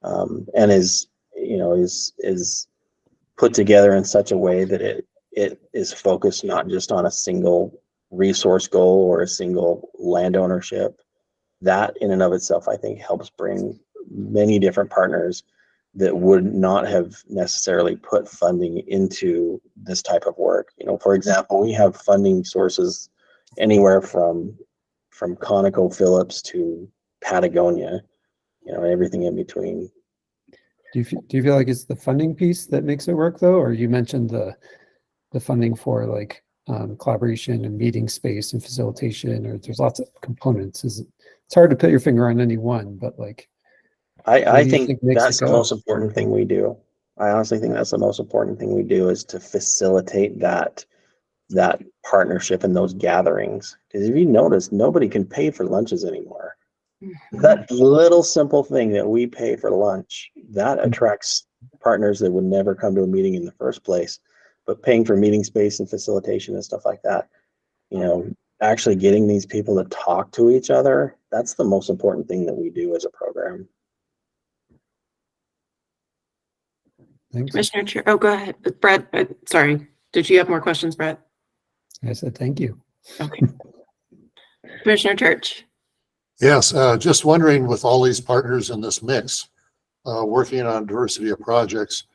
S7: and is put together in such a way that it is focused not just on a single resource goal or a single land ownership. That in and of itself, I think, helps bring many different partners that would not have necessarily put funding into this type of work. For example, we have funding sources anywhere from ConocoPhillips to Patagonia, and everything in between.
S9: Do you feel like it's the funding piece that makes it work though? Or you mentioned the funding for like collaboration and meeting space and facilitation, or there's lots of components. It's hard to put your finger on any one, but like,
S7: I
S9: do you
S7: think
S9: makes
S7: that's
S9: it
S7: the
S9: go?
S7: most important thing we do. I honestly think that's the most important thing we do, is to facilitate that partnership and those gatherings. Because if you notice, nobody can pay for lunches anymore. That little simple thing that we pay for lunch, that attracts partners that would never come to a meeting in the first place. But paying for meeting space and facilitation and stuff like that, actually getting these people to talk to each other, that's the most important thing that we do as a program.
S9: Thanks.
S1: Commissioner Chair, oh, go ahead. Brett, sorry. Did you have more questions, Brett?
S9: I said, thank you.
S1: Okay. Commissioner Church.
S3: Yes, just wondering, with all these partners in this mix, working on diversity of projects,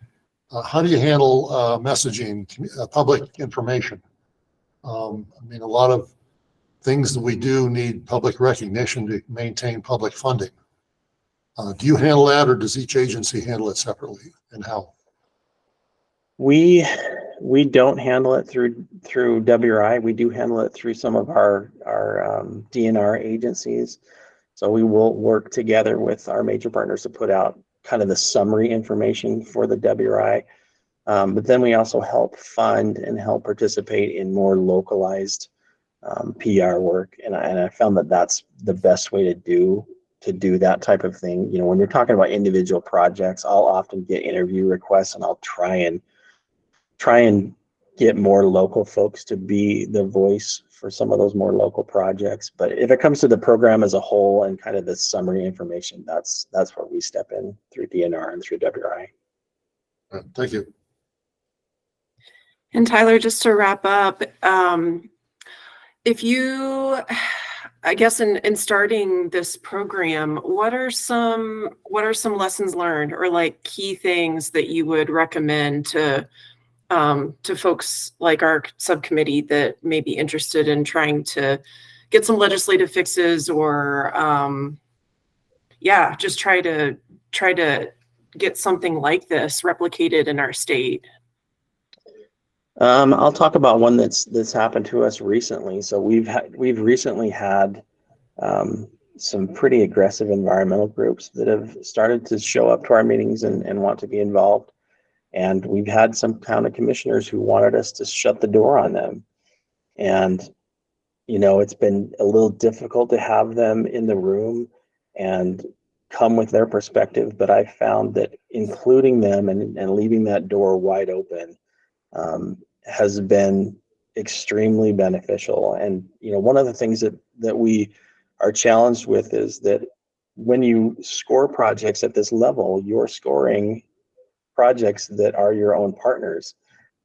S3: how do you handle messaging, public information? I mean, a lot of things that we do need public recognition to maintain public funding. Do you handle that, or does each agency handle it separately, and how?
S7: We don't handle it through WRI. We do handle it through some of our DNR agencies. So we will work together with our major partners to put out kind of the summary information for the WRI. But then we also help fund and help participate in more localized PR work. And I found that that's the best way to do that type of thing. When you're talking about individual projects, I'll often get interview requests, and I'll try and get more local folks to be the voice for some of those more local projects. But if it comes to the program as a whole and kind of the summary information, that's where we step in through DNR and through WRI.
S3: Thank you.
S1: And Tyler, just to wrap up, if you, I guess in starting this program, what are some lessons learned, or like key things that you would recommend to folks like our subcommittee that may be interested in trying to get some legislative fixes, or just try to get something like this replicated in our state?
S7: I'll talk about one that's happened to us recently. So we've recently had some pretty aggressive environmental groups that have started to show up to our meetings and want to be involved. And we've had some county commissioners who wanted us to shut the door on them. And, it's been a little difficult to have them in the room and come with their perspective. But I found that including them and leaving that door wide open has been extremely beneficial. And, one of the things that we are challenged with is that when you score projects at this level, you're scoring projects that are your own partners.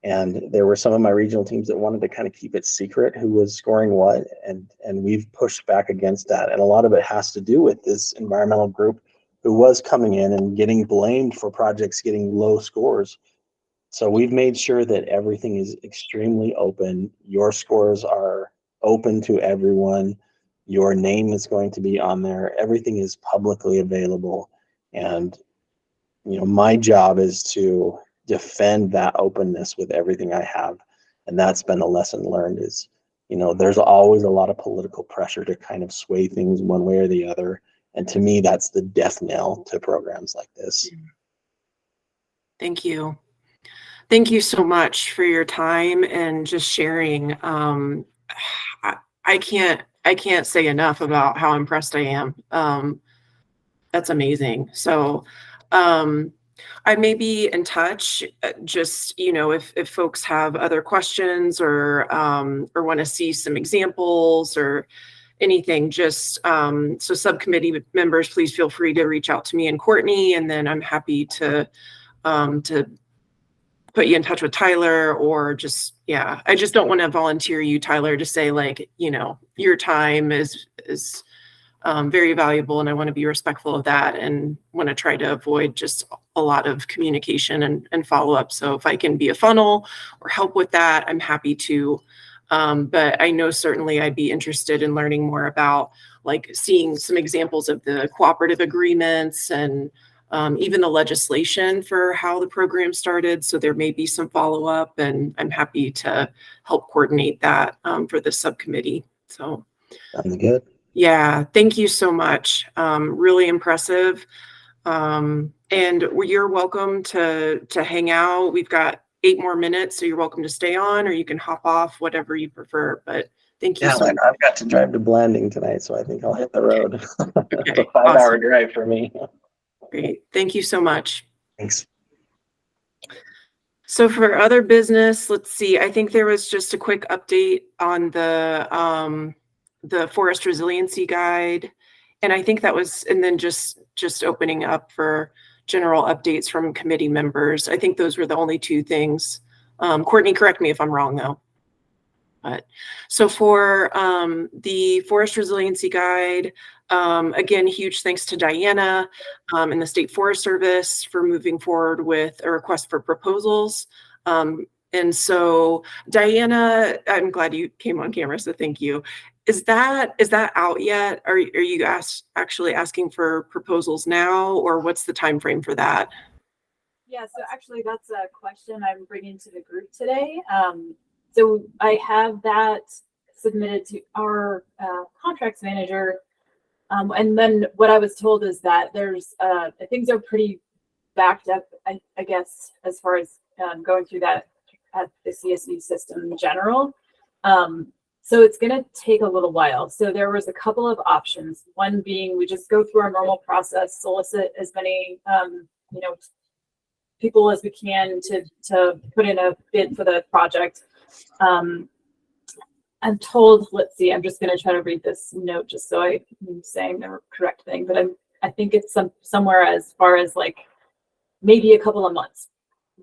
S7: And there were some of my regional teams that wanted to kind of keep it secret who was scoring what, and we've pushed back against that. And a lot of it has to do with this environmental group who was coming in and getting blamed for projects getting low scores. So we've made sure that everything is extremely open. Your scores are open to everyone. Your name is going to be on there. Everything is publicly available. And my job is to defend that openness with everything I have. And that's been a lesson learned, is, there's always a lot of political pressure to kind of sway things one way or the other. And to me, that's the death knell to programs like this.
S1: Thank you. Thank you so much for your time and just sharing. I can't say enough about how impressed I am. That's amazing. So I may be in touch, just, if folks have other questions or want to see some examples or anything, just so subcommittee members, please feel free to reach out to me and Courtney, and then I'm happy to put you in touch with Tyler, or just, I just don't want to volunteer you, Tyler, to say your time is very valuable, and I want to be respectful of that and want to try to avoid just a lot of communication and follow up. So if I can be a funnel or help with that, I'm happy to. But I know certainly I'd be interested in learning more about seeing some examples of the cooperative agreements and even the legislation for how the program started. So there may be some follow-up, and I'm happy to help coordinate that for the subcommittee. So
S7: Sounds good.
S1: yeah, thank you so much. Really impressive. And you're welcome to hang out. We've got 8 more minutes, so you're welcome to stay on, or you can hop off, whatever you prefer. But thank you
S7: Yeah,
S1: so much.
S7: I've got to drive to Blanding tonight, so I think I'll hit the road. It's
S1: Okay,
S7: a 5-hour
S1: awesome.
S7: drive for me.
S1: Great. Thank you so much.
S7: Thanks.
S1: So for other business, let's see, I think there was just a quick update on the forest resiliency guide. And I think that was, and then just opening up for general updates from committee members. I think those were the only 2 things. Courtney, correct me if I'm wrong though. But so for the forest resiliency guide, again, huge thanks to Diana and the State Forest Service for moving forward with a request for proposals. And so Diana, I'm glad you came on camera, so thank you. Is that out yet? Are you actually asking for proposals now, or what's the time frame for that?
S8: Yeah, so actually that's a question I'm bringing to the group today. So I have that submitted to our contracts manager. And then what I was told is that there's things are pretty backed up, I guess, as far as going through that at the CSV system in general. So it's going to take a little while. So there was a couple of options. One being we just go through our normal process, solicit as many people as we can to put in a bid for the project. I'm told, let's see, I'm just going to try to read this note just so I'm saying the correct thing, but I think it's somewhere as far as maybe a couple of months,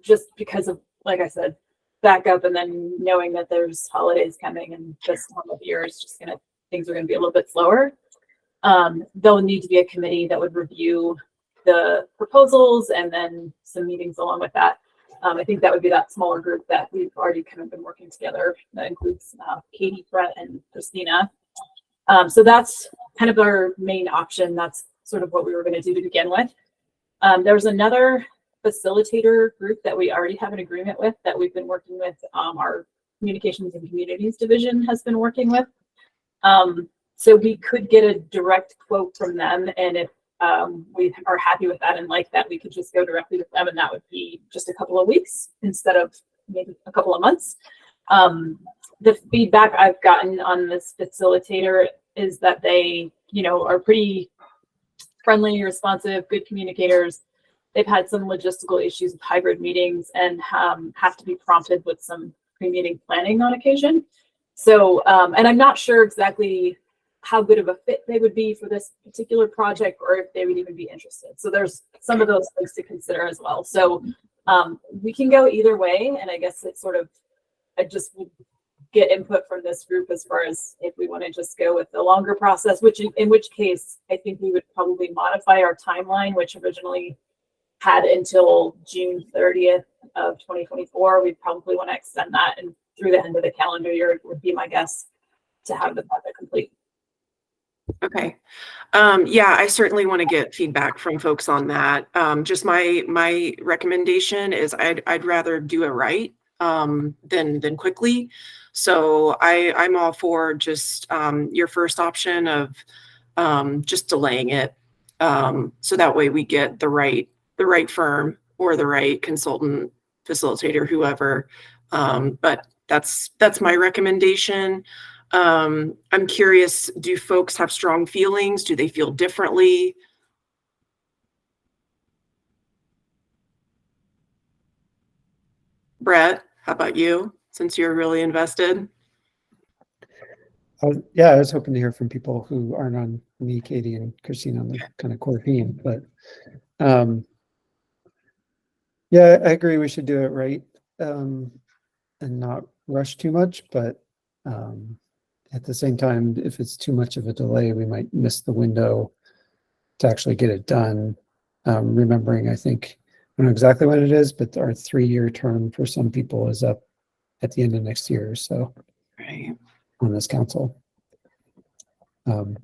S8: just because of, like I said, backup, and then knowing that there's holidays coming and this time of year is just things are going to be a little bit slower. There'll need to be a committee that would review the proposals and then some meetings along with that. I think that would be that smaller group that we've already kind of been working together. That includes Katie, Brett, and Christina. So that's kind of our main option. That's sort of what we were going to do to begin with. There's another facilitator group that we already have an agreement with that we've been working with. Our Communications and Communities Division has been working with. So we could get a direct quote from them, and if we are happy with that and like that, we could just go directly with them, and that would be just a couple of weeks instead of maybe a couple of months. The feedback I've gotten on this facilitator is that they, are pretty friendly, responsive, good communicators. They've had some logistical issues with hybrid meetings and have to be prompted with some pre-meeting planning on occasion. So, and I'm not sure exactly how good of a fit they would be for this particular project, or if they would even be interested. So there's some of those things to consider as well. So we can go either way. And I guess it's sort of, I just would get input from this group as far as if we want to just go with the longer process, in which case I think we would probably modify our timeline, which originally had until June 30th of 2024. We'd probably want to extend that, and through the end of the calendar year would be my guess to have the project complete.
S1: Okay. Yeah, I certainly want to get feedback from folks on that. Just my recommendation is I'd rather do it right than quickly. So I'm all for just your first option of just delaying it. So that way we get the right firm or the right consultant, facilitator, whoever. But that's my recommendation. I'm curious, do folks have strong feelings? Do they feel differently? Brett, how about you, since you're really invested?
S9: Yeah, I was hoping to hear from people who aren't on me, Katie, and Christine on the kind of core team, but yeah, I agree we should do it right and not rush too much, but at the same time, if it's too much of a delay, we might miss the window to actually get it done. Remembering, I think, I don't know exactly what it is, but our 3-year term for some people is up at the end of next year. So
S1: Right.
S9: on this council. So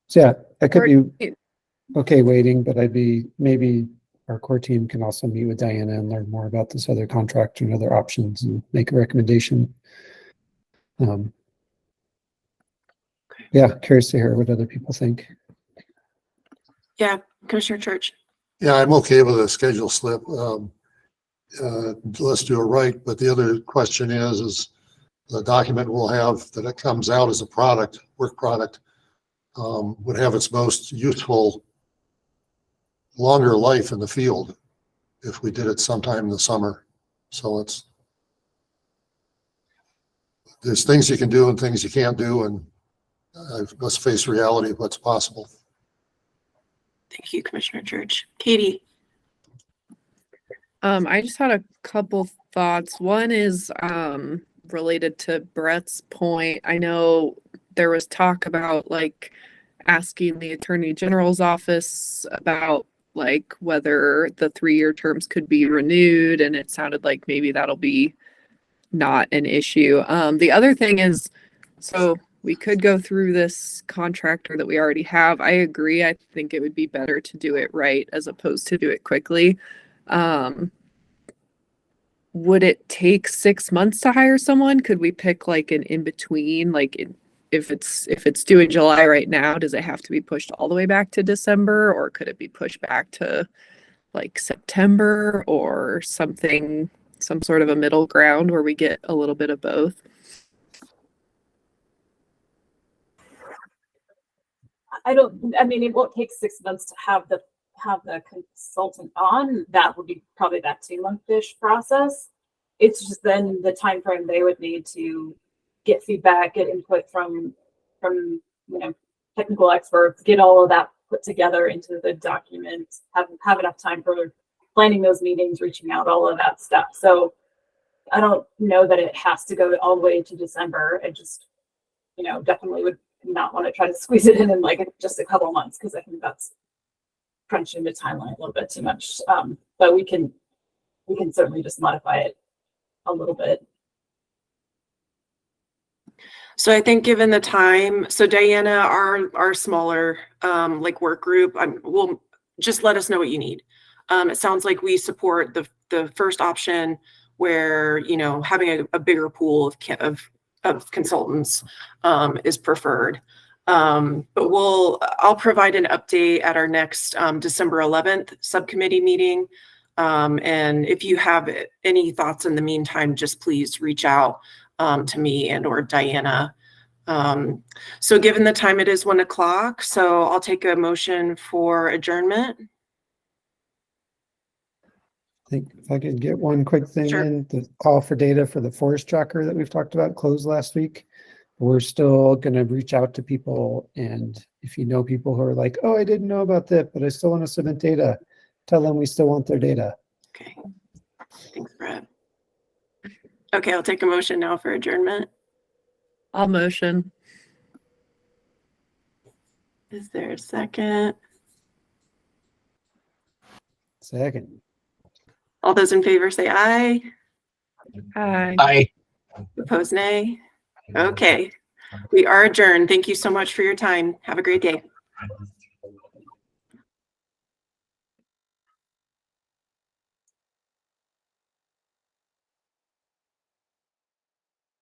S9: yeah, I could be okay waiting, but maybe our core team can also meet with Diana and learn more about this other contract and other options and make a recommendation. Yeah, curious to hear what other people think.
S1: Yeah, Commissioner Church.
S3: Yeah, I'm okay with a schedule slip. Let's do it right. But the other question is the document we'll have that it comes out as a product, work product, would have its most useful longer life in the field if we did it sometime in the summer. So there's things you can do and things you can't do, and let's face reality of what's possible.
S1: Thank you, Commissioner Church. Katie.
S10: I just had a couple thoughts. One is related to Brett's point. I know there was talk about like asking the Attorney General's office about like whether the 3-year terms could be renewed, and it sounded like maybe that'll be not an issue. The other thing is, so we could go through this contractor that we already have. I agree. I think it would be better to do it right as opposed to do it quickly. Would it take 6 months to hire someone? Could we pick like an in between? Like if it's due in July right now, does it have to be pushed all the way back to December, or could it be pushed back to like September or something, some sort of a middle ground where we get a little bit of both?
S8: I mean, it won't take 6 months to have the consultant on. That would be probably that 2-month-ish process. It's just then the time frame they would need to get feedback, get input from technical experts, get all of that put together into the document, have enough time for planning those meetings, reaching out, all of that stuff. So I don't know that it has to go all the way to December. I just, definitely would not want to try to squeeze it in like just a couple months, because I think that's crunching the timeline a little bit too much. But we can certainly just modify it a little bit.
S1: So I think given the time, so Diana, our smaller like work group, will just let us know what you need. It sounds like we support the first option where, having a bigger pool of consultants is preferred. But I'll provide an update at our next December 11th subcommittee meeting. And if you have any thoughts in the meantime, just please reach out to me and or Diana. So given the time, it is 1 o'clock, so I'll take a motion for adjournment.
S9: I think if I could get one quick thing
S1: Sure.
S9: in, the call for data for the forest tracker that we've talked about closed last week. We're still going to reach out to people, and if you know people who are like, oh, I didn't know about that, but I still want to submit data, tell them we still want their data.
S1: Okay, thanks, Brett. Okay, I'll take a motion now for adjournment.
S10: I'll motion.
S1: Is there a second?
S9: Second.
S1: All those in favor say aye.
S10: Hi.
S6: Aye.
S1: Opposed, nay. Okay, we are adjourned. Thank you so much for your time. Have a great day.